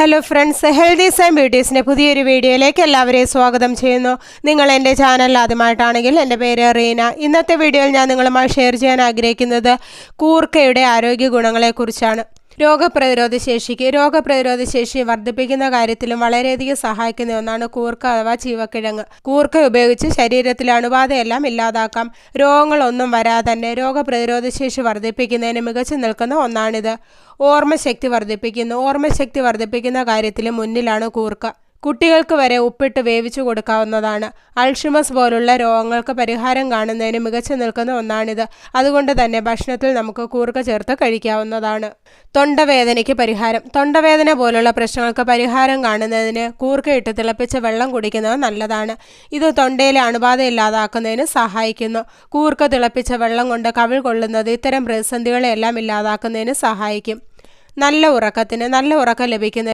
Hello friends, healthies and ബ്യൂട്ടീസിൻ്റെ പുതിയൊരു വീഡിയോയിലേക്ക് എല്ലാവരെയും സ്വാഗതം ചെയ്യുന്നു. നിങ്ങൾ എൻ്റെ ചാനൽ ആദ്യമായിട്ടാണെങ്കിൽ എൻ്റെ പേര് റീന. ഇന്നത്തെ വീഡിയോയിൽ ഞാൻ നിങ്ങളുമായി ഷെയർ ചെയ്യാൻ ആഗ്രഹിക്കുന്നത് കൂർക്കയുടെ ആരോഗ്യ ഗുണങ്ങളെക്കുറിച്ചാണ്. രോഗപ്രതിരോധ ശേഷി വർദ്ധിപ്പിക്കുന്ന കാര്യത്തിലും വളരെയധികം സഹായിക്കുന്ന ഒന്നാണ് കൂർക്ക അഥവാ ചീവക്കിഴങ്ങ്. കൂർക്ക ഉപയോഗിച്ച് ശരീരത്തിലെ അണുബാധയെല്ലാം ഇല്ലാതാക്കാം. രോഗങ്ങളൊന്നും വരാതെ തന്നെ രോഗപ്രതിരോധ ശേഷി വർദ്ധിപ്പിക്കുന്നതിന് മികച്ചു നിൽക്കുന്ന ഒന്നാണിത്. ഓർമ്മശക്തി വർദ്ധിപ്പിക്കുന്ന കാര്യത്തിൽ മുന്നിലാണ് കൂർക്ക. കുട്ടികൾക്ക് വരെ ഉപ്പിട്ട് വേവിച്ചു കൊടുക്കാവുന്നതാണ്. അൾഷിമസ് പോലുള്ള രോഗങ്ങൾക്ക് പരിഹാരം കാണുന്നതിന് മികച്ചു നിൽക്കുന്ന ഒന്നാണിത്. അതുകൊണ്ട് തന്നെ ഭക്ഷണത്തിൽ നമുക്ക് കൂർക്ക ചേർത്ത് കഴിക്കാവുന്നതാണ്. തൊണ്ടവേദന പോലുള്ള പ്രശ്നങ്ങൾക്ക് പരിഹാരം കാണുന്നതിന് കൂർക്കയിട്ട് തിളപ്പിച്ച വെള്ളം കുടിക്കുന്നത് നല്ലതാണ്. ഇത് തൊണ്ടയിലെ അണുബാധ ഇല്ലാതാക്കുന്നതിന് സഹായിക്കുന്നു. കൂർക്ക തിളപ്പിച്ച വെള്ളം കൊണ്ട് കവിൾ കൊള്ളുന്നത് ഇത്തരം പ്രതിസന്ധികളെല്ലാം ഇല്ലാതാക്കുന്നതിന് സഹായിക്കും. നല്ല ഉറക്കം ലഭിക്കുന്ന